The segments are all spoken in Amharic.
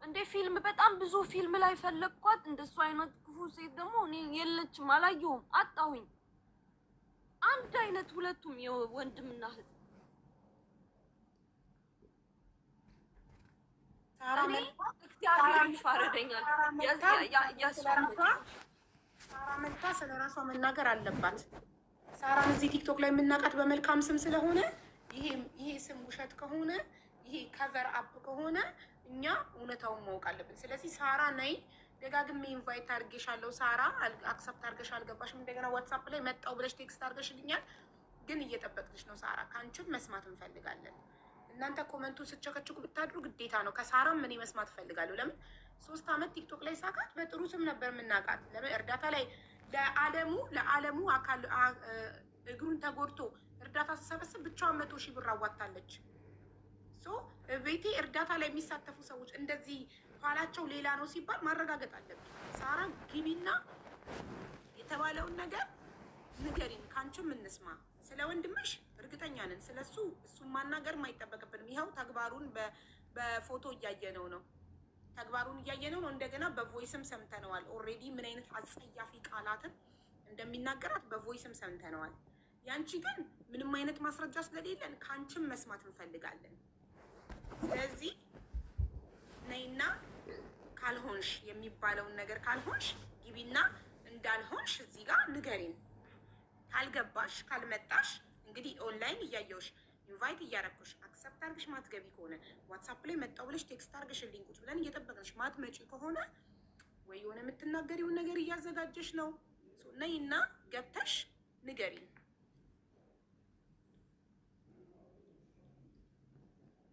እንደ ፊልም በጣም ብዙ ፊልም ላይ ፈለግኳት። እንደሱ አይነት ክፉ ሴት ደግሞ እኔ የለችም፣ አላየሁም፣ አጣሁኝ። አንድ አይነት ሁለቱም የወንድምና እህት። እግዚአብሔር ይፋረደኛል። ሳራ መልካ ስለ ራሷ መናገር አለባት። ሳራን እዚህ ቲክቶክ ላይ የምናውቃት በመልካም ስም ስለሆነ ይሄ ስም ውሸት ከሆነ ይሄ ከቨር አፕ ከሆነ እኛ እውነታውን ማወቅ አለብን። ስለዚህ ሳራ ነይ፣ ደጋግሜ ኢንቫይት አድርጌሻለሁ። ሳራ አክሰፕት አድርገሽ አልገባሽም። እንደገና ዋትሳፕ ላይ መጣው ብለሽ ቴክስት አድርገሽልኛል፣ ግን እየጠበቅሽ ነው ሳራ። ከአንቺም መስማት እንፈልጋለን። እናንተ ኮመንቱን ስቸከችኩ ብታድሩ ግዴታ ነው። ከሳራም እኔ መስማት እፈልጋለሁ። ለምን 3 ዓመት ቲክቶክ ላይ ሳቃት በጥሩ ስም ነበር የምናውቃት። ለምን እርዳታ ላይ ለዓለሙ አካል እግሩን ተጎድቶ እርዳታ ስሰበስብ ብቻዋን 100,000 ብር አዋጣለች። ቤቴ እርዳታ ላይ የሚሳተፉ ሰዎች እንደዚህ ኋላቸው ሌላ ነው ሲባል ማረጋገጥ አለብን። ሳራ ግቢና የተባለውን ነገር ንገሪን፣ ከአንቺም እንስማ። ስለ ወንድምሽ እርግጠኛ ነን። ስለሱ እሱን ማናገርም አይጠበቅብንም። ይኸው ተግባሩን በፎቶ እያየነው ነው። እንደገና በቮይስም ሰምተነዋል። ኦልሬዲ ምን አይነት አጸያፊ ቃላትን እንደሚናገራት በቮይስም ሰምተነዋል። ያንቺ ግን ምንም አይነት ማስረጃ ስለሌለን ከአንቺም መስማት እንፈልጋለን። ስለዚህ ነይና ካልሆንሽ የሚባለውን ነገር ካልሆንሽ ግቢና እንዳልሆንሽ እዚህ ጋር ንገሪን። ካልገባሽ ካልመጣሽ እንግዲህ ኦንላይን እያየውሽ ኢንቫይት እያረኩሽ አክሰፕት አድርግሽ ማትገቢ ከሆነ ዋትሳፕ ላይ መጣው ብለሽ ቴክስት አድርገሽልኝ ቁጭ ብለን እየጠበቅንሽ ማትመጪ ከሆነ ወይ የሆነ የምትናገሪውን ነገር እያዘጋጀሽ ነው። ነይና ገብተሽ ንገሪን።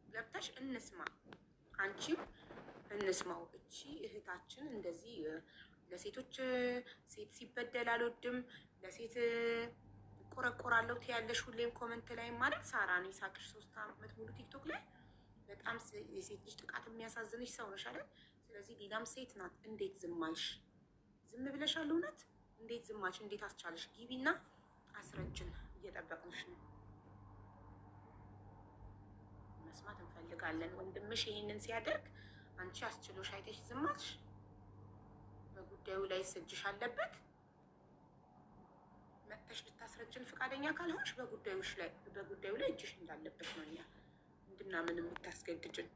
ገብተሽ እንስማ፣ አንቺም እንስማው። እቺ እህታችን እንደዚህ ለሴቶች ሴት ሲበደል አልወድም፣ ለሴት ቆረቆራለሁ ትያለሽ ሁሌም ኮመንት ላይ ማለት ሳራ ነው። የሳቅሽ 3 ዓመት ሙሉ ቲክቶክ ላይ በጣም የሴት ልጅ ጥቃት የሚያሳዝንሽ ሰው ነሽ አይደል? ስለዚህ ሌላም ሴት ናት። እንዴት ዝም አልሽ? ዝም ብለሻል? እውነት እንዴት ዝም አልሽ? እንዴት አስቻለሽ? ግቢና አስረጅን፣ እየጠበቅንሽ ነው። መስማት እንፈልጋለን። ወንድምሽ ይሄንን ሲያደርግ አንቺ አስችሎሽ አይተሽ ዝም አልሽ? በጉዳዩ ላይ እጅሽ አለበት። መጥተሽ ልታስረጅን ፈቃደኛ ካልሆንሽ በጉዳዩ ላይ እጅሽ እንዳለበት ነው እኛ እንድናምን የምታስገድጅን።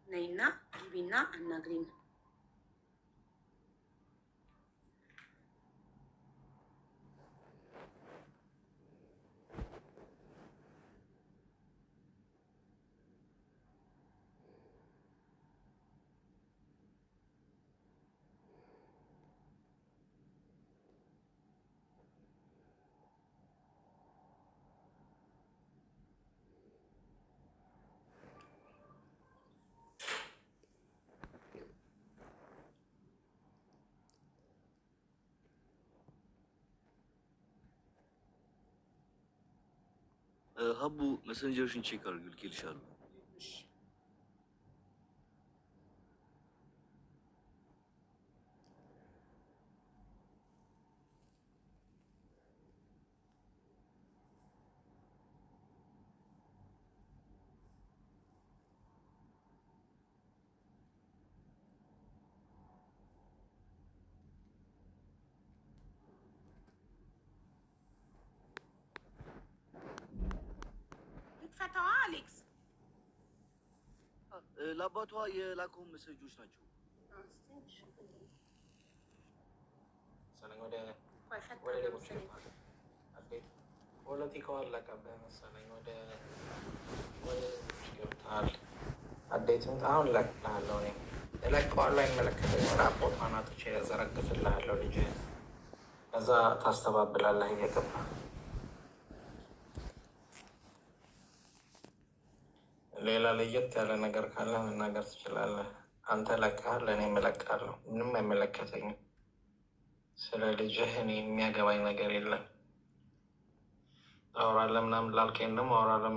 ነይና ግቢና አናግሪን። ሀቡ መሰንጀርሽን ቼክ አድርጊ፣ ልኬልሻለሁ። ፈታዋ አሌክስ ለአባቷ የላከውን መሰጆች ናቸው። ፖለቲካው አለቀብህ መሰለኝ። ወደ ገብተሃል። አዴትም አሁን እለቅልሃለሁ። እኔ እለቀዋለሁ። አይመለከተኝም። ራፖርት ማናቶች ዘረግፍልሃለሁ። ልጅ እዛ ታስተባብላለህ እየገባህ ሌላ ለየት ያለ ነገር ካለ መናገር ትችላለህ። አንተ ለቀሃል፣ እኔ እለቃለሁ። ምንም አይመለከተኝም። ስለ ልጅህ እኔ የሚያገባኝ ነገር የለም። አውራለህ ምናምን ላልከኝ ደግሞ አውራለህ።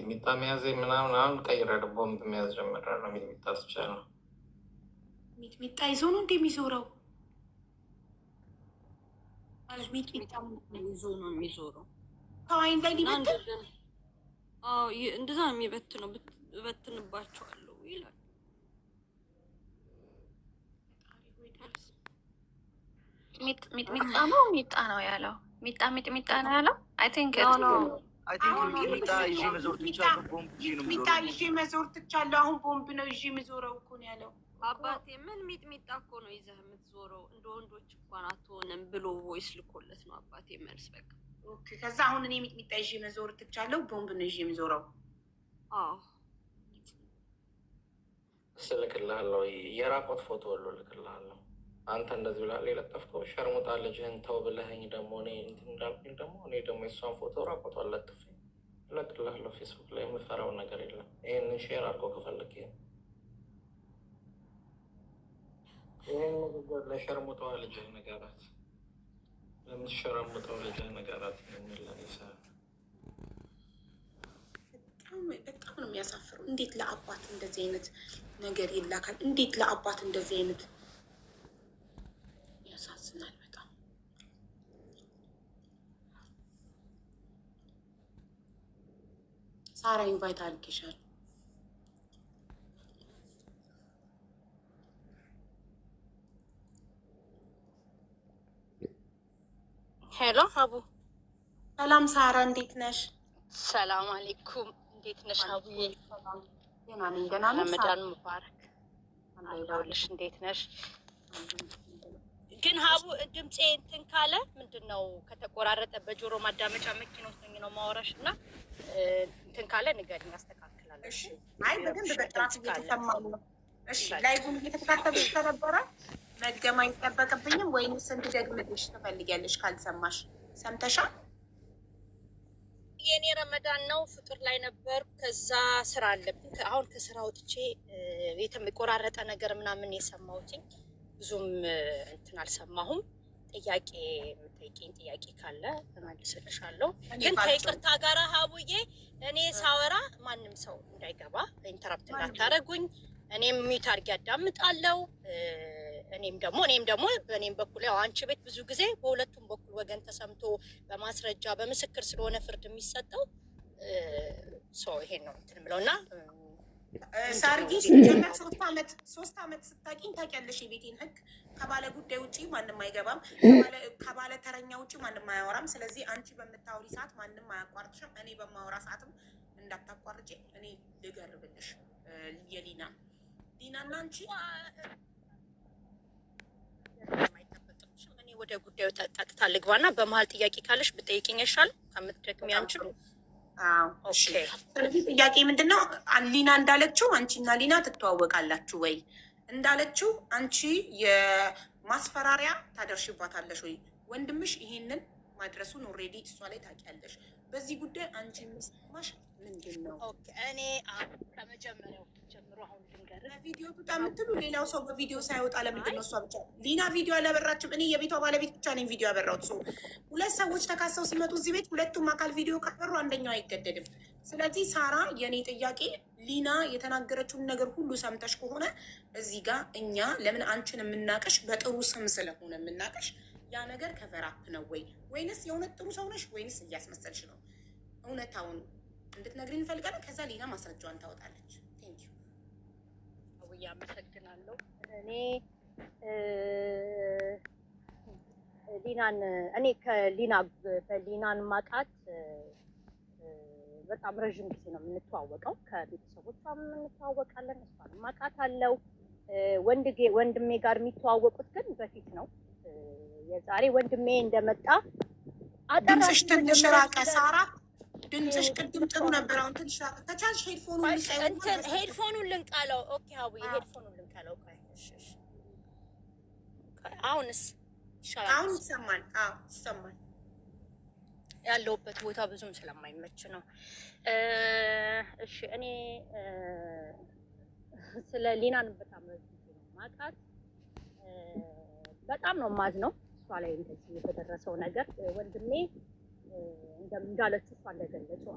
ሚጣ መያዝ ምናምን አሁን ቀይረ ቦምብ መያዝ ጀምሬያለሁ። ሚጣ ትችላለህ። ሚጣ ይዞ ነው እንደሚዞረው ሚጣ ይዞ ነው የሚዞረው። ከዋይን ላይ ሊበትል እንደዛ ነው የሚበትነው። እበትንባቸዋለሁ ይላል። ሚጥሚጣ ነው ሚጣ ነው ያለው። ሚጥሚጣ ነው ያለው። አይ ቲንክ ሚጥሚጣ ይዤ መዞር ትቻለሁ። ቦምብ ሚጥሚጣ ይዤ መዞር ትቻለሁ። አሁን ቦምብ ነው ይዤ የምዞረው እኮ ነው ያለው። አባቴ ምን ሚጥሚጣ እኮ ነው ይዘህ የምትዞረው፣ እንደ ወንዶች እንኳን አትሆንም ብሎ ቮይስ ልኮለት ነው አባቴ መልስ። በቃ ኦኬ። ከዛ አሁን እኔ ሚጥሚጣ ይዤ መዞር ትቻለሁ፣ ቦምብ ነው ይዤ የምዞረው። አዎ ስልክልሃለሁ፣ የራቆት ፎቶ ሁሉ ልክልሃለሁ። አንተ እንደዚህ ብላል የለጠፍከው ሸርሙጣ ልጅህን ተው ብለኸኝ ደግሞ እኔ እንትን እንዳልኩኝ እኔ ደግሞ የሷን ፎቶ ራቆቷ ለጥፌ እለቅልሃለሁ ፌስቡክ ላይ። የምፈራው ነገር የለም። ይህንን ሼር አድርጎ ከፈለግ ይህን ንግግር ለሸርሙጣዋ ልጅህ ነገራት፣ ለምትሸረሙጠው ልጅህ ነገራት። በጣም ነው የሚያሳፍረው። እንዴት ለአባት እንደዚህ አይነት ነገር ይላካል? እንዴት ለአባት እንደዚህ አይነት ያሳዝናል በጣም። ሳራ ኢንቫይት አድርጌሻለሁ። ሄሎ አቡ። ሰላም ሳራ፣ እንዴት ነሽ? ሰላም አሌይኩም። እንዴት ነሽ አቡዬ? ደህና ነኝ። ደህና ነሽ? ረመዳን ሙባረክ አለሁልሽ። እንዴት ነሽ? ግን ሀቡ ድምፄ እንትን ካለ ምንድን ነው ከተቆራረጠ በጆሮ ማዳመጫ መኪና ውስጥ ነው ማወራሽ እና እንትን ካለ ንገሪኝ፣ አስተካክላለሁ። እሺ። አይ በደንብ በጥራት እየተሰማኝ ነው። እሺ። ላይቡን እየተከታተልሽ ከነበረ መድገም አይጠበቅብኝም ወይንስ እንድደግምልሽ ትፈልጊያለሽ? ካልሰማሽ ሰምተሻል? የኔ ረመዳን ነው፣ ፍጡር ላይ ነበር። ከዛ ስራ አለብኝ። አሁን ከስራ ወጥቼ የተቆራረጠ ነገር ምናምን የሰማሁትኝ ብዙም እንትን አልሰማሁም። ጥያቄ የምጠይቂኝ ጥያቄ ካለ እመልስልሻለሁ። ግን ከይቅርታ ጋር ሀቡዬ እኔ ሳወራ ማንም ሰው እንዳይገባ ኢንተራፕት እንዳታረጉኝ። እኔም ሚዩት አድርጌ አዳምጣለሁ። እኔም ደግሞ በእኔም በኩል ያው አንቺ ቤት ብዙ ጊዜ በሁለቱም በኩል ወገን ተሰምቶ በማስረጃ በምስክር ስለሆነ ፍርድ የሚሰጠው ሰው ይሄን ነው እንትን ብለው እና ሳርጊ ሲጀመር 3 ዓመት ስታቂኝ ታውቂያለሽ። የቤቴን ህግ ከባለ ጉዳይ ውጭ ማንም አይገባም፣ ከባለ ተረኛ ውጭ ማንም አያወራም። ስለዚህ አንቺ በምታወሪ ሰዓት ማንም አያቋርጥሽም። እኔ በማወራ ሰዓትም እንዳታቋርጪ። እኔ ልገርብልሽ የሊና እና አንቺ እኔ ወደ ጉዳዩ ጠጥታ ልግባና በመሀል ጥያቄ ካለሽ ብጠይቅኝ ይሻል ከምትደክሚ አንቺም። ስለዚህ ጥያቄ ምንድን ነው? ሊና እንዳለችው አንቺና ሊና ትተዋወቃላችሁ ወይ? እንዳለችው አንቺ የማስፈራሪያ ታደርሽባታለሽ ወይ? ወንድምሽ ይሄንን ማድረሱን ኦልሬዲ እሷ ላይ ታውቂያለሽ። በዚህ ጉዳይ አንቺ የሚሰማሽ ምንድን ነው? እኔ ከመጀመሪያው ጀምሮ አሁን ልንገርህ፣ ቪዲዮ ብጣ የምትሉ ሌላው ሰው በቪዲዮ ሳይወጣ ለምንድን ነው እሷ ብቻ? ሊና ቪዲዮ አላበራችም። እኔ የቤቷ ባለቤት ብቻ ነኝ ቪዲዮ ያበራሁት። ሰው 2 ሰዎች ተካሰው ሲመጡ እዚህ ቤት ሁለቱም አካል ቪዲዮ ካበሩ አንደኛው አይገደድም። ስለዚህ ሳራ፣ የኔ ጥያቄ ሊና የተናገረችውን ነገር ሁሉ ሰምተሽ ከሆነ እዚህ ጋር እኛ ለምን አንቺን የምናቀሽ በጥሩ ስም ስለሆነ የምናቀሽ ያ ነገር ከቨራፕ ነው ወይ ወይንስ የእውነት ጥሩ ሰው ነሽ ወይንስ እያስመሰልሽ ነው? እውነታውን እንድትነግሪን እንፈልጋለን። ከዛ ሊና ማስረጃዋን ታወጣለች። ቴንክ ዩ አውያ፣ አመሰግናለሁ። እኔ በሊናን ማቃት በጣም ረዥም ጊዜ ነው የምንተዋወቀው። ከቤተሰቦቿም እንተዋወቃለን። እሷን ማቃት አለው። ወንድሜ ጋር የሚተዋወቁት ግን በፊት ነው። የዛሬ ወንድሜ እንደመጣ ድምፅሽ ትንሽ ራቀ ሳራ። ድምፅሽ ቅድም ጥሩ ነበር፣ አሁን ትንሽ ራቀ። ከቻልሽ ሄድፎኑን ልንቃለው። ኦኬ ሀቡዬ፣ ሄድፎኑን ልንቃለው። አሁንስ ይሻላል? አሁን ይሰማል? አዎ ይሰማል። ያለውበት ቦታ ብዙም ስለማይመች ነው። እሺ፣ እኔ ስለ ሊናን በጣም ማቃት በጣም ነው ማዝነው። እሷ ላይ እንደዚህ የተደረሰው ነገር ወንድሜ እንዳለችው እሷ እንደገለጸው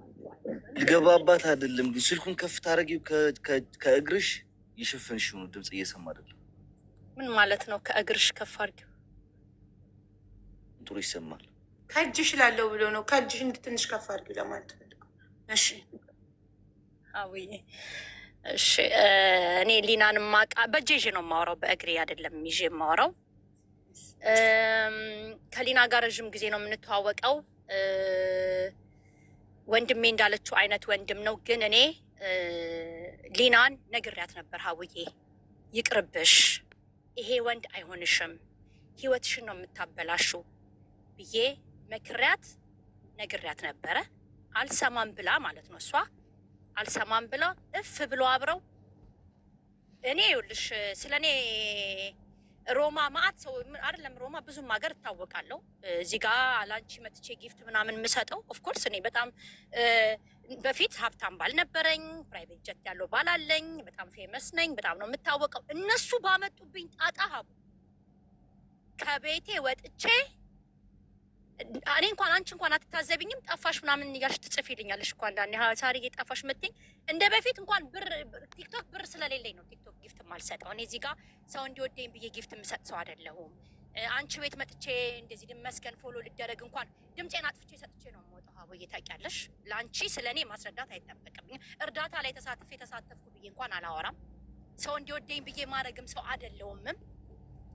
ልገባባት አይደለም ግን ስልኩን ከፍ ታደርጊው ከእግርሽ የሸፈንሽው ነው። ድምፅ እየሰማ አይደለም። ምን ማለት ነው? ከእግርሽ ከፍ አድርጊው ጥሩ ይሰማል። ከእጅሽ ላለው ብሎ ነው። ከእጅሽ እንድትንሽ ከፍ አድርጊው ለማለት ፈልገው። እሺ አውዬ፣ እሺ። እኔ ሊናን ማቃ በእጄ ይዤ ነው የማወራው፣ በእግሬ አይደለም ይዤ የማወራው። ከሊና ጋር ረዥም ጊዜ ነው የምንተዋወቀው። ወንድሜ እንዳለችው አይነት ወንድም ነው። ግን እኔ ሊናን ነግሬያት ነበር፣ ሀቡዬ ይቅርብሽ፣ ይሄ ወንድ አይሆንሽም፣ ህይወትሽን ነው የምታበላሹ ብዬ መክሪያት ነግሬያት ነበረ። አልሰማም ብላ ማለት ነው፣ እሷ አልሰማም ብላ እፍ ብሎ አብረው እኔ ይኸውልሽ ስለ እኔ ሮማ ማአት ሰው አይደለም ሮማ ብዙም ሀገር እታወቃለሁ። እዚህ ጋ ላንቺ መጥቼ ጊፍት ምናምን የምሰጠው ኦፍኮርስ እኔ በጣም በፊት ሀብታም ባል ነበረኝ፣ ፕራይቬት ጀት ያለው ባል አለኝ፣ በጣም ፌመስ ነኝ፣ በጣም ነው የምታወቀው። እነሱ ባመጡብኝ ጣጣ ሀቡ ከቤቴ ወጥቼ እኔ እንኳን አንቺ እንኳን አትታዘቢኝም፣ ጠፋሽ ምናምን እያልሽ ትጽፊልኛለሽ እኮ አንዳንዴ ሳርዬ ጠፋሽ የምትይኝ። እንደ በፊት እንኳን ብር ቲክቶክ ብር ስለሌለኝ ነው ቲክቶክ ጊፍት የማልሰጠው። እኔ እዚህ ጋር ሰው እንዲወደኝ ብዬ ጊፍት የምሰጥ ሰው አይደለሁም። አንቺ ቤት መጥቼ እንደዚህ ልመስገን ፎሎ ልደረግ እንኳን ድምፄን አጥፍቼ ሰጥቼ ነው የምወጣው። ሀቦዬ ታውቂያለሽ፣ ለአንቺ ስለ እኔ ማስረዳት አይጠበቅብኝ። እርዳታ ላይ ተሳተፍኩ ብዬ እንኳን አላወራም። ሰው እንዲወደኝ ብዬ ማድረግም ሰው አይደለሁምም።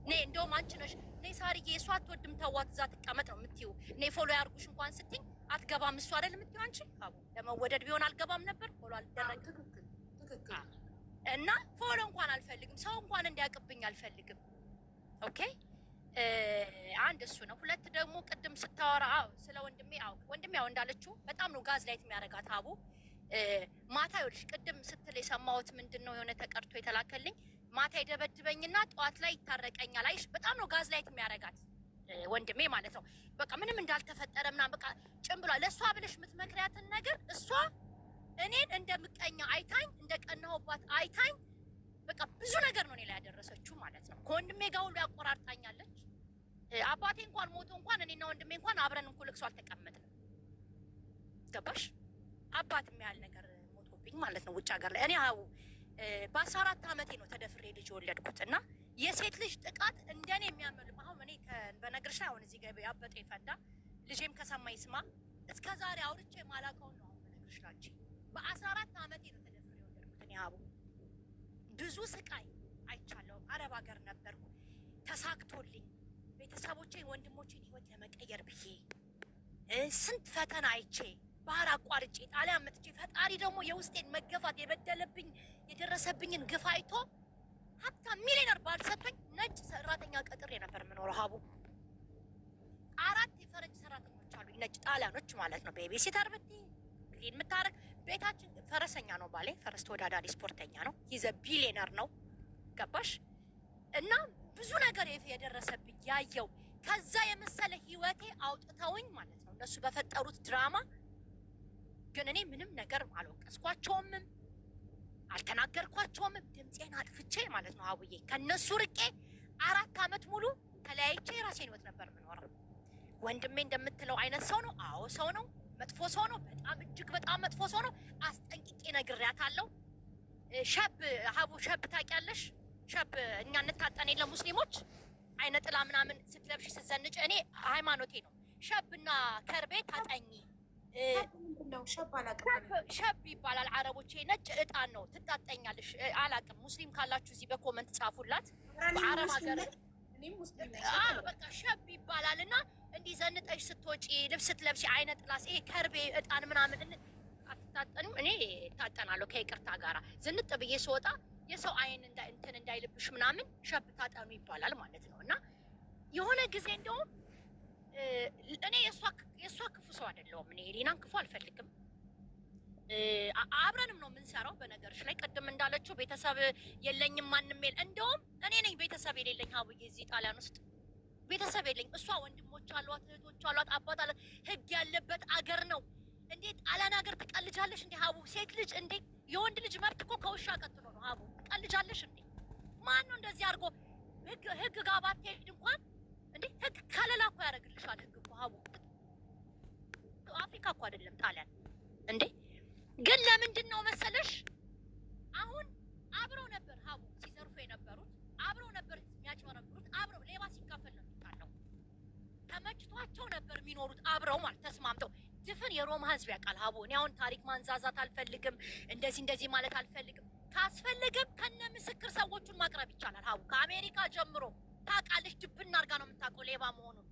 እኔ እንደውም አንቺ ነሽ እኔ ሳርዬ እሷ አትወድም ተዋት እዛ ትቀመጥ ነው የምትይው። እኔ ፎሎ ያርጉሽ እንኳን ስትኝ አትገባም እሱ አይደል የምትይው አንቺ። አቡ ለመወደድ ቢሆን አልገባም ነበር ፎሎ አልደረግም። እና ፎሎ እንኳን አልፈልግም፣ ሰው እንኳን እንዲያውቅብኝ አልፈልግም። ኦኬ አንድ እሱ ነው። ሁለት ደግሞ ቅድም ስታወራ ስለ ወንድሜ ወንድሜ እንዳለችው በጣም ነው ጋዝ ላይት የሚያደርጋት ሀቡ። ማታ ይኸውልሽ ቅድም ስትል የሰማሁት ምንድን ነው የሆነ ተቀርቶ የተላከልኝ ማታ ይደበድበኝና ጠዋት ላይ ይታረቀኛል። አይሽ በጣም ነው ጋዝ ላይት የሚያደርጋት ወንድሜ ማለት ነው። በቃ ምንም እንዳልተፈጠረ ምናምን በቃ ጭምብሏ። ለእሷ ብለሽ የምትመክሪያትን ነገር እሷ እኔን እንደ ምቀኛ አይታኝ እንደ ቀናሁባት አይታኝ በቃ ብዙ ነገር ነው እኔ ላይ ያደረሰችው ማለት ነው። ከወንድሜ ጋር ሁሉ ያቆራርጣኛለች። አባቴ እንኳን ሞቶ እንኳን እኔና ወንድሜ እንኳን አብረን እንኩ ልቅሶ አልተቀመጥንም። ገባሽ? አባት የሚያህል ነገር ሞቶብኝ ማለት ነው ውጭ ሀገር ላይ እኔ በ14 ዓመቴ ነው ተደፍሬ ልጅ የወለድኩት። እና የሴት ልጅ ጥቃት እንደኔ የሚያመልም አሁን እኔ በነገርሽ ላይ አሁን እዚህ ጋር ያበጠ ይፈዳ ልጄም ከሰማ ይስማ። እስከ ዛሬ አውርቼ ማላውቀውን ነው አሁን በነገርሽ ላንቺ። በ14 ዓመቴ ነው ተደፍሬ የወለድኩት እኔ ሀቡ። ብዙ ስቃይ አይቻለሁ። አረብ ሀገር ነበርኩ ተሳክቶልኝ ቤተሰቦቼን ወንድሞቼን ህይወት ለመቀየር ብዬ ስንት ፈተና አይቼ ባህር አቋርጬ ጣሊያን መጥቼ ፈጣሪ ደግሞ የውስጤን መገፋት የበደለብኝ የደረሰብኝን ግፍ አይቶ ሀብታም ሚሊዮነር ባልሰጠኝ ነጭ ሰራተኛ ቀጥሬ ነበር የምኖረው ሀቡ። 4 የፈረንጅ ሰራተኞች አሉኝ ነጭ ጣሊያኖች ማለት ነው። ቤቢ ሲተር ብትይ ክሊን የምታረግ ቤታችን ፈረሰኛ ነው ባሌ፣ ፈረስ ተወዳዳሪ ስፖርተኛ ነው። ይዘ ቢሊዮነር ነው። ገባሽ? እና ብዙ ነገር የደረሰብኝ ያየው ከዛ የመሰለ ህይወቴ አውጥተውኝ ማለት ነው እነሱ በፈጠሩት ድራማ። ግን እኔ ምንም ነገር አልወቀስኳቸውምም አልተናገርኳቸውም። ድምፄን አጥፍቼ ማለት ነው አቡዬ ከነሱ ርቄ 4 ዓመት ሙሉ ተለያይቼ የራሴን ህይወት ነበር የምኖረው። ወንድሜ እንደምትለው አይነት ሰው ነው። አዎ ሰው ነው። መጥፎ ሰው ነው። በጣም እጅግ በጣም መጥፎ ሰው ነው። አስጠንቅቄ ነግሬያታለሁ። ሸብ ሀቡ ሸብ ታውቂያለሽ? ሸብ እኛ እንታጠን የለ ሙስሊሞች አይነ ጥላ ምናምን ስትለብሽ ስትዘንጭ፣ እኔ ሃይማኖቴ ነው ሸብና ከርቤ ታጠኝ ሸብ ይባላል። አረቦቼ ነጭ እጣን ነው ትጣጠኛለሽ። አላቅም ሙስሊም ካላችሁ እዚህ በኮመንት ጻፉላት። በአረብ ሀገር በቃ ሸብ ይባላል። እና እንዲህ ዘንጠሽ ስትወጪ ልብስ ስትለብሺ አይነ ጥላስ ይሄ ከርቤ እጣን ምናምን አትታጠንም? እኔ እታጠናለሁ ከይቅርታ ጋራ ዝንጥ ብዬ ስወጣ የሰው አይን እንትን እንዳይልብሽ ምናምን ሸብ ታጠኑ ይባላል ማለት ነው። እና የሆነ ጊዜ እንደውም እኔ የእሷ ክፉ ሰው አይደለሁም። እኔ ሊናን ክፉ አልፈልግም። አብረንም ነው የምንሰራው። በነገርሽ ላይ ቅድም እንዳለችው ቤተሰብ የለኝም ማንም የለ። እንደውም እኔ ነኝ ቤተሰብ የሌለኝ ሀቡዬ። እዚህ ጣሊያን ውስጥ ቤተሰብ የለኝ። እሷ ወንድሞች አሏት፣ እህቶች አሏት፣ አባት አላት። ህግ ያለበት አገር ነው። እንዴት ጣሊያን ሀገር ትቀልጃለሽ እንዴ ሀቡ? ሴት ልጅ እንዴ የወንድ ልጅ መብት እኮ ከውሻ ቀጥሎ ነው ሀቡ። ትቀልጃለሽ እንዴ? ማን ነው እንደዚህ አድርጎ ህግ ጋር ባትሄድ እንኳን እንዴ ህግ ከለላ እኮ ያደርግልሻል። ህግ እኮ ሀቡ አፍሪካ እኮ አይደለም ጣሊያን እንዴ። ግን ለምንድን ነው መሰለሽ አሁን አብረው ነበር ሀቡ ሲዘርፉ የነበሩት፣ አብረው ነበር የሚያጭበረብሩት፣ አብረው ሌባ ሲካፈል ነው የሚጣለው። ተመችቷቸው ነበር የሚኖሩት አብረው ማለት ተስማምተው። ድፍን የሮማ ህዝብ ያውቃል ሀቡ። እኔ አሁን ታሪክ ማንዛዛት አልፈልግም፣ እንደዚህ ማለት አልፈልግም። ካስፈለገም ከነ ምስክር ሰዎቹን ማቅረብ ይቻላል ሀቡ። ከአሜሪካ ጀምሮ ታውቃለች። ድብና አድርጋ ነው የምታውቀው ሌባ መሆኑን።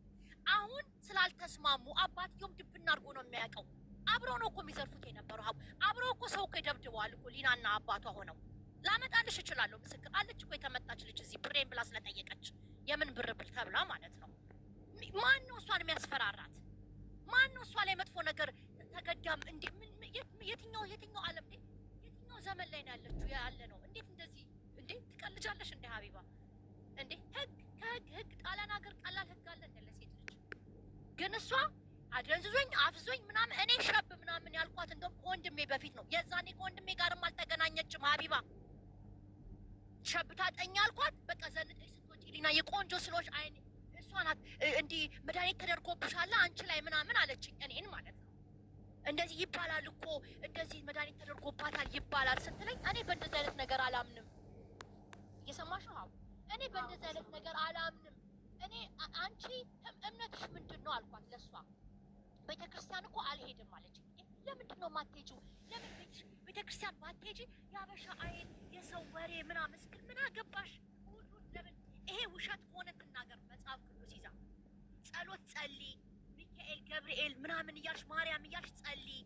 አሁን ስላልተስማሙ አባትየውም ድብና አድርጎ ነው የሚያውቀው። አብረው ነው እኮ የሚዘርፉት የነበረው። አብረው እኮ ሰው እኮ ይደብድበዋል እኮ ሊናና አባቷ ሆነው። ላመጣልሽ እችላለሁ ምስክር አለች እኮ የተመታች ልጅ እዚህ ብሬን ብላ ስለጠየቀች የምን ብር ብል ተብላ ማለት ነው። ማን ነው እሷን የሚያስፈራራት? ማን ነው እሷ ላይ መጥፎ ነገር ተገዳም እንዴ? የትኛው ዓለም እንዴ? የትኛው ዘመን ላይ ነው ያለችው ያለ ነው? እንዴት እንደዚህ እንዴ ትቀልጃለሽ እንዴ ሀቢባ? እንዴ ህግ ጣሊያን ሀገር ቀላል ህግ አለ እንደ ለሴት ልጅ። ግን እሷ አደንዝዞኝ አፍዞኝ ምናምን እኔ ሸብ ምናምን ያልኳት እንደውም ከወንድሜ በፊት ነው። የዛኔ ከወንድሜ ጋርም አልተገናኘችም ሀቢባ። ሸብ ታጠኛ አልኳት። በቃ ዘንጠኝ ስትወጪ ሊና የቆንጆ ስሎች አይኔ እሷ ናት እንዲህ መድኃኒት ተደርጎብሻል አንቺ ላይ ምናምን አለችኝ። እኔን ማለት ነው። እንደዚህ ይባላል እኮ እንደዚህ መድኃኒት ተደርጎባታል ይባላል ስትለኝ እኔ በእንደዚህ አይነት ነገር አላምንም። እየሰማሽ ነው? እኔ በእንደዚህ አይነት ነገር አላምንም። እኔ አንቺ እምነትሽ ምንድን ነው አልኳት። ለእሷ ቤተክርስቲያን እኮ አልሄድም አለችኝ። ለምንድን ነው የማትሄጂው? ለምን ቤተክርስቲያን ባትሄጂ የአበሻ አይን የሰው ወሬ ምናምን ስትል ምን አገባሽ? ለምን ይሄ ውሸት ከሆነ ትናገር። መጽሐፍ ቅዱስ ይዛ ጸሎት ጸልይ፣ ሚካኤል ገብርኤል ምናምን እያልሽ ማርያም እያልሽ ጸልይ፣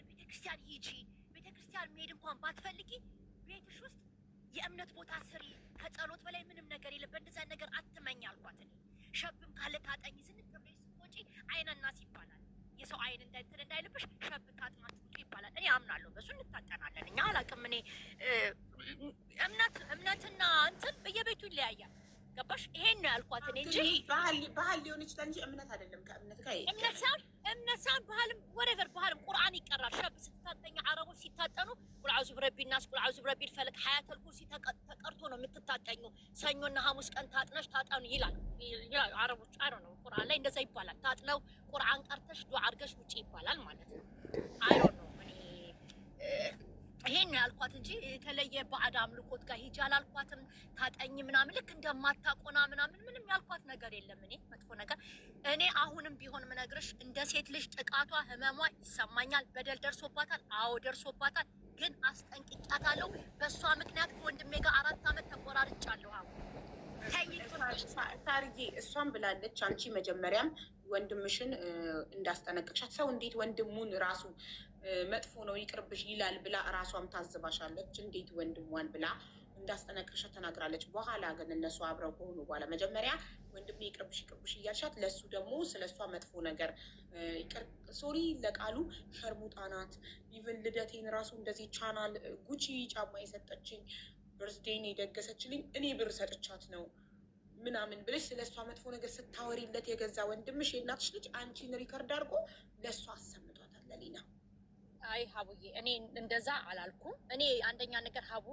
ቤተክርስቲያን ሂጂ። ቤተክርስቲያን መሄድ እንኳን ባትፈልጊ ቤትሽ ውስጥ የእምነት ቦታ ስሪ። ከጸሎት በላይ ምንም ነገር የለም። በእንደዛ ነገር አትመኝ አልኳት። እኔ ሸብም ካለ ታጠኝ። ዝንጥ ብለሽ ስትወጪ አይነናስ ይባላል። የሰው አይን እንዳይተን እንዳይልብሽ ሸብ ታጥናችሁ ውጪ ይባላል። እኔ አምናለሁ፣ በሱ እንታጠናለን። እኛ አላውቅም። እኔ እምነትና እንትን በየቤቱ ይለያያል። ገባሽ? ይሄን ነው ያልኳት እኔ እንጂ ባህል ሊሆን ይችላል እንጂ እምነት አይደለም። ከእምነት ጋር እምነት ሳይሆን ባህልም ወሬቨር ባህልም ቁርአን ይቀራል። ሸብ ስትታጠኝ አረቦች ሲታጠኑ ቁል አዑዙ ቢረቢ ናስ ቁል አዑዙ ቢረቢ ፈለቅ ሀያተል ኩርሲ ተቀርቶ ነው የምትታጠኙ። ሰኞና ሐሙስ ቀን ታጥነሽ ታጠኑ ይላል አረቦች። አረ ነው ቁርአን ላይ እንደዛ ይባላል። ታጥነው ቁርአን ቀርተሽ ዱዓ አድርገሽ ውጪ ይባላል ማለት ነው። አይ ዶንት ኖ እኔ ይሄን ነው ያልኳት እንጂ የተለየ ባዕድ አምልኮት ጋር ሂጂ አላልኳትም። ታጠኝ ምናምን ልክ እንደማታቆና ምናምን ምንም ያልኳት ነገር የለም። እኔ መጥፎ ነገር እኔ አሁንም ቢሆን ምነግርሽ እንደ ሴት ልጅ ጥቃቷ ህመሟ ይሰማኛል። በደል ደርሶባታል። አዎ ደርሶባታል። ግን አስጠንቅቂያታለሁ። በእሷ ምክንያት ከወንድሜ ጋር 4 ዓመት ተቆራርጫለሁ። አሁን ታርጌ እሷን ብላለች። አንቺ መጀመሪያም ወንድምሽን እንዳስጠነቅቅሻት ሰው እንዴት ወንድሙን ራሱ መጥፎ ነው ይቅርብሽ ይላል ብላ እራሷም ታዝባሻለች። እንዴት ወንድሟን ብላ እንዳስጠነቅቅሻት ተናግራለች። በኋላ ግን እነሱ አብረው ከሆኑ በኋላ መጀመሪያ ወንድሜ ይቅርብሽ እያልሻት፣ ለሱ ደግሞ ስለ እሷ መጥፎ ነገር ሶሪ ለቃሉ ሸርሙጣ ናት። ኢቨን ልደቴን ራሱ እንደዚህ ቻናል ጉቺ ጫማ የሰጠችኝ በርዝዴን የደገሰችልኝ እኔ ብር ሰጥቻት ነው ምናምን ብለሽ ስለ እሷ መጥፎ ነገር ስታወሪለት የገዛ ወንድምሽ የእናትሽ ልጅ አንቺን ሪከርድ አድርጎ ለእሷ አሰምቷታል ለሊና። አይ ሀቡዬ እኔ እንደዛ አላልኩም። እኔ አንደኛ ነገር ሀቡ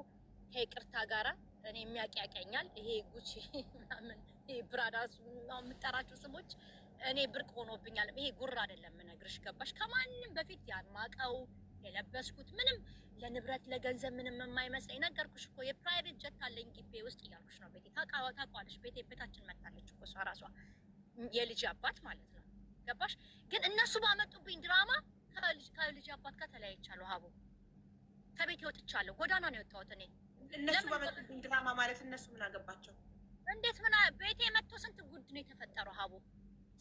ከይቅርታ ጋራ እኔ የሚያቅያቀኛል ይሄ ጉቺ ምናምን ይሄ ብራዳስ የምጠራቸው ስሞች እኔ ብርቅ ሆኖብኛል። ይሄ ጉር አይደለም የምነግርሽ ገባሽ? ከማንም በፊት ያማቀው የለበስኩት ምንም ለንብረት ለገንዘብ ምንም የማይመስለኝ ነገርኩሽ እኮ የፕራይቬት ጀት አለኝ ግቢ ውስጥ እያልኩሽ ነው። ቤቴ ታውቃለሽ። ቤታችን መታለች እኮ እሷ ራሷ የልጅ አባት ማለት ነው ገባሽ? ግን እነሱ ባመጡብኝ ድራማ ከልጅ አባት ጋር ተለያይቻለሁ። ሀቡ ከቤት ወጥቻለሁ። ጎዳና ነው የወጣሁት እኔ። እነሱ ባመጡብኝ ድራማ ማለት እነሱ ምን አገባቸው? እንዴት ምን ቤቴ መጥቶ ስንት ጉድ ነው የተፈጠረው ሀቡ።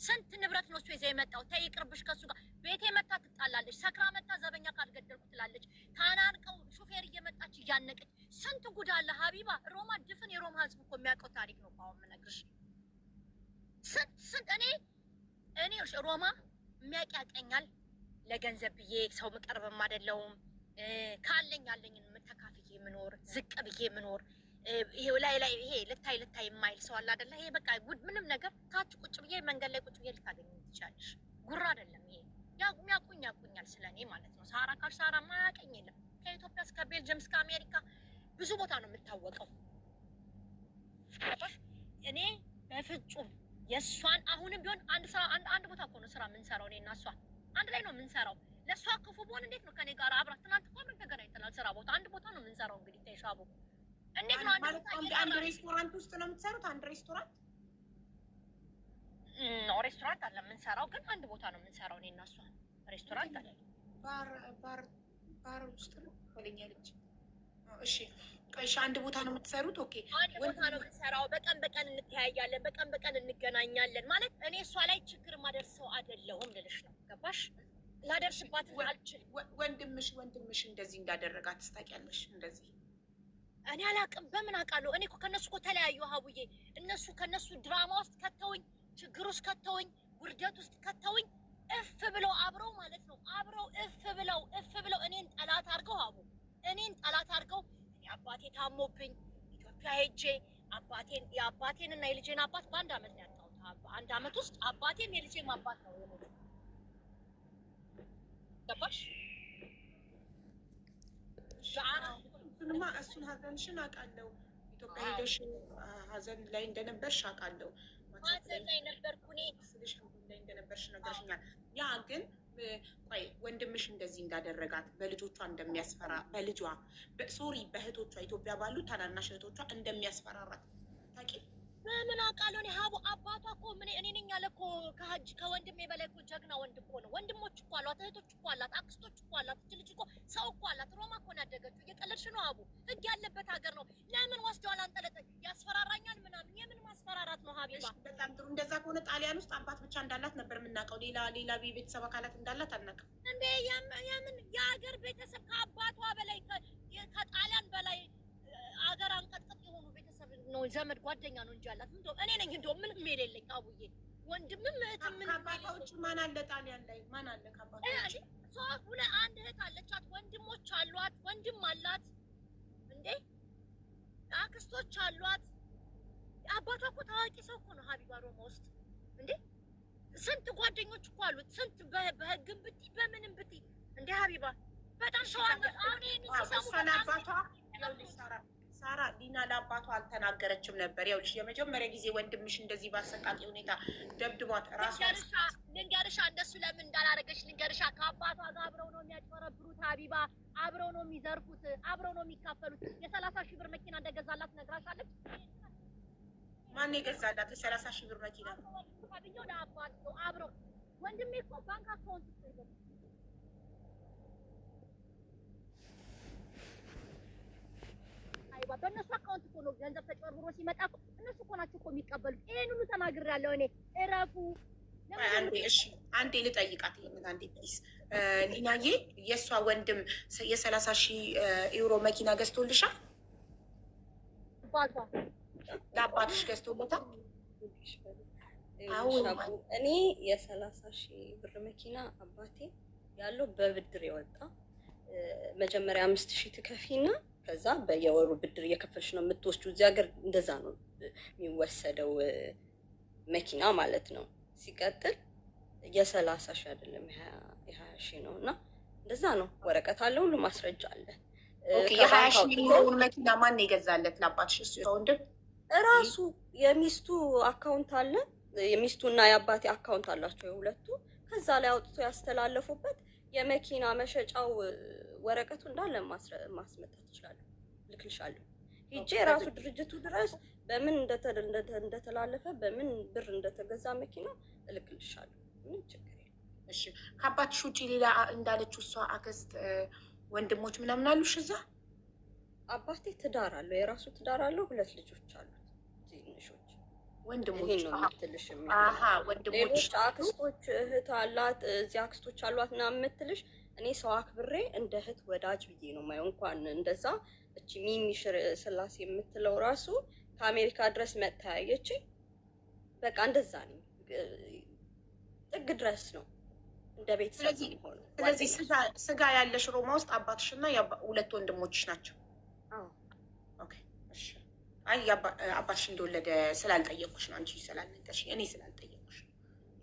ስንት ንብረት ነው እሱ ይዘው የመጣው። ተይ ይቅርብሽ ከሱ ጋር። ቤቴ መታ ትጣላለች። ሰክራ መታ ዘበኛ ካልገደልኩ ትላለች። ታናንቀው ሹፌር እየመጣች እያነቀች ስንት ጉድ አለ ሀቢባ። ሮማ ድፍን የሮማ ህዝብ እኮ የሚያውቀው ታሪክ ነው። አሁን የምነግርሽ ስንት እኔ ሮማ የሚያውቅ ለገንዘብ ብዬ ሰው ምቀርብም አይደለሁም። ካለኝ ያለኝን ተካፍዬ ምኖር ዝቅ ብዬ ምኖር ይሄው ላይ ይሄ ልታይ የማይል ሰው አለ አይደለ? ይሄ በቃ ጉድ ምንም ነገር ታች ቁጭ ብዬ መንገድ ላይ ቁጭ ብዬ ልታገኝ ትችላለሽ። ጉራ አይደለም ይሄ። ያቁኛል ስለኔ ማለት ነው። ሳራ ካሽ ሳራ ማያቀኝ የለም። ከኢትዮጵያ እስከ ቤልጅየም እስከ አሜሪካ ብዙ ቦታ ነው የምታወቀው። እኔ በፍጹም የእሷን አሁንም ቢሆን አንድ ቦታ እኮ ነው ስራ የምንሰራው። እኔ እና እሷ አንድ ላይ ነው የምንሰራው። ለእሷ ክፉ በሆን እንዴት ነው ከኔ ጋር አብራት? ትናንት እኮ አብረን ተገናኝተናል ስራ ቦታ። አንድ ቦታ ነው የምንሰራው። እንግዲህ ተይሻቡ እንዴት ነው አንድ ሬስቶራንት ውስጥ ነው የምትሰሩት? አንድ ሬስቶራንት ነው ሬስቶራንት አለ የምንሰራው፣ ግን አንድ ቦታ ነው የምንሰራው እኔ እና እሷ። ሬስቶራንት አለ ባር ውስጥ ነው ወለኛ ልጅ። እሺ እሺ አንድ ቦታ ነው የምትሰሩት? ኦኬ አንድ ቦታ ነው የምንሰራው። በቀን በቀን እንተያያለን፣ በቀን በቀን እንገናኛለን። ማለት እኔ እሷ ላይ ችግር ማደርሰው አይደለሁም ልልሽ ነው። ገባሽ? ላደርስባት አልችልም። ወንድምሽ እንደዚህ እንዳደረጋት ታውቂያለሽ? እንደዚህ እኔ አላውቅም። በምን አውቃለሁ? እኔ እኮ ከነሱ እኮ ተለያዩ ሀቡዬ። እነሱ ከነሱ ድራማ ውስጥ ከተውኝ፣ ችግር ውስጥ ከተውኝ፣ ውርደት ውስጥ ከተውኝ፣ እፍ ብለው አብረው ማለት ነው አብረው እፍ ብለው እኔን ጠላት አድርገው ሀቡ እኔን ጠላት አድርገው አባቴ ታሞብኝ ኢትዮጵያ ሄጄ የአባቴን እና የልጄን አባት በአንድ አመት ነው ያጣሁት። በአንድ አመት ውስጥ አባቴም የልጄም አባት ነው የሞተው። ገባሽ? እሱን ሀዘንሽን አውቃለሁ። ኢትዮጵያ ሄደሽ ሀዘን ላይ እንደነበርሽ አውቃለሁ። ሀዘን ላይ ነበርኩ እኔ ስልሽ ላይ እንደነበርሽ ነገርሽኛል። ያ ግን ቆይ ወንድምሽ እንደዚህ እንዳደረጋት በልጆቿ እንደሚያስፈራ በእህቶቿ ኢትዮጵያ ባሉ ታናናሽ እህቶቿ እንደሚያስፈራራት ታውቂ? በምን አውቃለሁ እኔ ሀቡ። አባቷ እኮ እኔ ነኝ ያለ እኮ ከወንድሜ በላይ እኮ ጀግና ወንድም እኮ ነው። ወንድሞች እኮ አሏት፣ እህቶች እኮ አላት፣ አክስቶች እኮ አላት። እች ልጅ እኮ ሰው እኮ አላት። ሮማ እኮ ነው ያደገችው። እየቀለድሽ ነው ሀቡ። ህግ ያለበት ሀገር ነው። ለምን ወስደዋል አንጠለጠኝ? ያስፈራራኛል ምናምን። የምን ማስፈራራት ነው ሀቢባ? በጣም ጥሩ። እንደዛ ከሆነ ጣሊያን ውስጥ አባት ብቻ እንዳላት ነበር የምናውቀው። ሌላ ቤተሰብ አካላት እንዳላት አናውቅም እንዴ? የምን የሀገር ቤተሰብ ከአባቷ በላይ ከጣሊያን በላይ ሀገር አንቀጥቅጥ የሆኑ ቤተሰብ ነው፣ ዘመድ ጓደኛ ነው እንጂ አላት። እኔ ነኝ እንደው ምንም የሌለኝ አቡዬ። ወንድምም እህትም ምን ከአባቶች ማን አለ ጣሊያን ላይ? ማን አለ ከአባቶች? አንድ እህት አለቻት፣ ወንድሞች አሏት፣ ወንድም አላት እንዴ፣ አክስቶች አሏት። አባቷ እኮ ታዋቂ ሰው እኮ ነው ሀቢባ፣ ሮማ ውስጥ እንዴ ስንት ጓደኞች እኮ አሉት። ስንት በህግም ብትይ በምንም ብትይ እንዴ ሀቢባ በጣም ሰው አለ። አሁን ይሄን ሲሰሙ አባቷ ሳራ ሊና ለአባቷ አልተናገረችም ነበር። ይኸውልሽ የመጀመሪያ ጊዜ ወንድምሽ እንደዚህ በአሰቃቂ ሁኔታ ደብድቧት ራሷ ልንገርሻ፣ እንደሱ ለምን እንዳላረገች ልንገርሻ። ከአባቷ ጋር አብረው ነው የሚያጭበረብሩት ሀቢባ፣ አብረው ነው የሚዘርፉት፣ አብረው ነው የሚካፈሉት። የ30,000 ብር መኪና እንደገዛላት ነግራሻለች። ማን የገዛላት የ30,000 ብር መኪና? ብዬው ለአባት ነው አብረው። ወንድሜ እኮ ባንክ አካውንት ይዘ በእነሱ አካውንት እኮ ነው ገንዘብ ተጨርብሮ ሲመጣ እኮ እነሱ እኮ ናቸው እኮ የሚቀበሉት። ይሄን ሁሉ ተናግሬያለሁ እኔ። እረፉ። አንዴ ልጠይቃት ይሄንን አንዴ ፕሊስ። ሊናዬ የእሷ ወንድም የ30,000 ዩሮ መኪና ገዝቶልሻል? ለአባትሽ ገዝቶለታል? እኔ የ30,000 ብር መኪና አባቴ ያለው በብድር የወጣ መጀመሪያ 5,000 ትከፊና ከዛ በየወሩ ብድር እየከፈልሽ ነው የምትወስጂው። እዚህ ሀገር እንደዛ ነው የሚወሰደው መኪና ማለት ነው። ሲቀጥል የ30,000 አይደለም የ20,000 ነው እና እንደዛ ነው። ወረቀት አለ፣ ሁሉ ማስረጃ አለ። የ20,000 መኪና ማን የገዛለት ለአባትሽ? እሱ ወንድም እራሱ የሚስቱ አካውንት አለ። የሚስቱና የአባቴ አካውንት አላቸው የሁለቱ። ከዛ ላይ አውጥቶ ያስተላለፉበት የመኪና መሸጫው ወረቀቱ እንዳለ ማስመጣት እችላለሁ፣ ልክልሻለሁ። ሂጄ ራሱ ድርጅቱ ድረስ በምን እንደተላለፈ በምን ብር እንደተገዛ መኪና እልክልሻለሁ። ምን ችግር የለም። እሺ ከአባትሽ ውጪ ሌላ እንዳለችው እሷ አክስት ወንድሞች ምናምን አሉሽ እዛ? አባቴ ትዳር አለው፣ የራሱ ትዳር አለው፣ 2 ልጆች አሉት ትንሾች። ወንድሞች ይሄን ነው የምትልሽ። ወንድሞች ሌሎች አክስቶች እህት አላት፣ እዚህ አክስቶች አሏት ምናምን የምትልሽ እኔ ሰው አክብሬ እንደ እህት ወዳጅ ብዬ ነው የማየው። እንኳን እንደዛ እቺ ሚሚ ስላሴ የምትለው ራሱ ከአሜሪካ ድረስ መጥታ ያየችኝ። በቃ እንደዛ ነው፣ ጥግ ድረስ ነው እንደ ቤተሰብ ሆነው። ስለዚህ ስጋ ያለሽ ሮማ ውስጥ አባትሽና 2 ወንድሞችሽ ናቸው? ኦኬ እሺ። አይ አባትሽ እንደወለደ ስላልጠየቅኩሽ ነው፣ አንቺ ስላልነገርሽኝ እኔ ስላልጠየቅኩሽ ነው።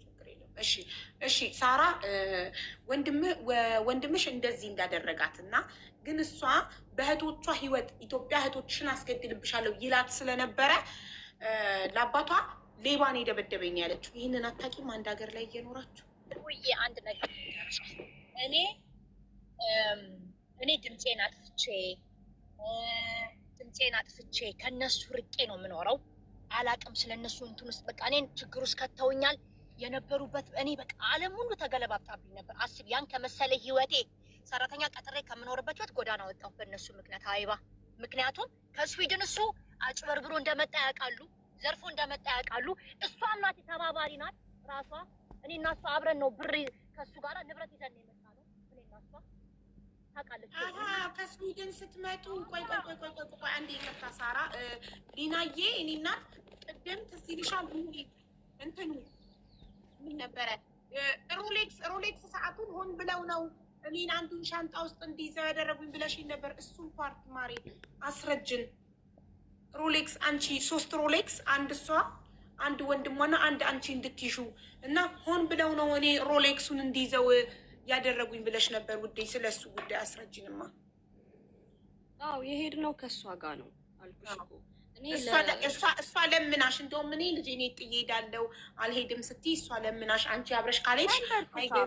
ችግር የለም። እሺ ሳራ፣ ወንድምሽ እንደዚህ እንዳደረጋት እና ግን እሷ በእህቶቿ ህይወት ኢትዮጵያ እህቶችሽን አስገድልብሻለሁ ይላት ስለነበረ ለአባቷ ሌባን የደበደበኝ ያለችው። ይህንን አታውቂም? አንድ ሀገር ላይ እየኖራችሁ ውዬ አንድ ነገር እኔ ድምፄን አጥፍቼ ከነሱ ርቄ ነው የምኖረው። አላቅም ስለነሱ እንትን ውስጥ በቃ እኔን ችግር ውስጥ ከተውኛል። የነበሩበት እኔ በቃ ዓለም ሁሉ ተገለባብጣብኝ ነበር። አስብ፣ ያን ከመሰለ ህይወቴ ሰራተኛ ቀጥሬ ከምኖርበት ህይወት ጎዳና ወጣሁ በእነሱ ምክንያት። አይባ ምክንያቱም ከስዊድን እሱ አጭበርብሮ እንደመጣ ያውቃሉ፣ ዘርፎ እንደመጣ ያውቃሉ። እሷም ናት ተባባሪ ናት ራሷ። እኔ እና እሷ አብረን ነው ብር ከእሱ ጋር ንብረት ይዘን የመጣ ነው። እኔ እና እሷ ታውቃለች። ከስዊድን ስትመጡ ቆይ አንዴ ይቅርታ ሳራ ሊናዬ፣ እኔ እናት ቅድም ትዝ ይልሻል እንትኑ ምን ነበረ ሮሌክስ ሰዓቱን ሆን ብለው ነው እኔን አንዱን ሻንጣ ውስጥ እንዲይዘው ያደረጉኝ ብለሽኝ ነበር። እሱን ፓርት ማሬ አስረጅን። ሮሌክስ አንቺ 3 ሮሌክስ፣ አንድ እሷ፣ አንድ ወንድሟና አንድ አንቺ እንድትይሹ እና ሆን ብለው ነው እኔ ሮሌክሱን እንዲይዘው ያደረጉኝ ብለሽ ነበር ውዴ። ስለሱ ጉዳይ አስረጅንማ። አዎ የሄድነው ከእሷ ጋር ነው አልኩሽ እኮ እሷ ለምናሽ እንደውም እኔ ልጄ እኔ ጥዬ እሄዳለሁ አልሄድም ስትይ እሷ ለምናሽ አንቺ አብረሽ ካልሄድሽ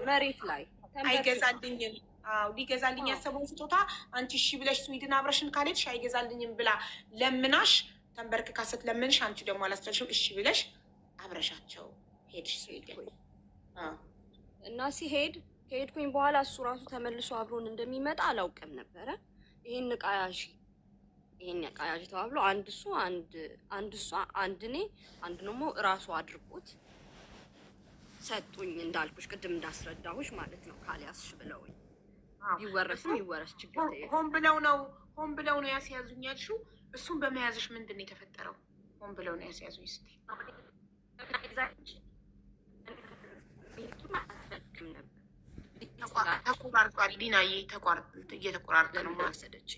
መሬት ላይ አይገዛልኝም። አዎ ሊገዛልኝ ያሰበውን ስጦታ አንቺ እሺ ብለሽ ስዊድን አብረሽን ካልሄድሽ አይገዛልኝም ብላ ለምናሽ ተንበርክካ ስትለምንሽ አንቺ ደግሞ አላስቻልሽም። እሺ ብለሽ አብረሻቸው ሄድሽ ስዊድን። እና ሲሄድ ከሄድኩኝ በኋላ እሱ ራሱ ተመልሶ አብሮን እንደሚመጣ አላውቅም ነበረ። ይሄን ዕቃ ያዥ ይሄን ዕቃ ያዥ ተባብሎ አንድ እሱ አንድ እሷ አንድ እኔ አንድ ደግሞ እራሱ አድርጎት ሰጡኝ። እንዳልኩሽ ቅድም እንዳስረዳሁሽ ማለት ነው። ካልያዝሽ ብለውኝ ይወረስም ይወረስ ችግር ሆን ብለው ነው ያስያዙኝ ያልሽው። እሱን በመያዝሽ ምንድን ነው የተፈጠረው? ሆን ብለው ነው ያስያዙኝ ስትይ ተቆራርጧል። ዲናዬ እየተቆራረጠ ነው። ማሰደች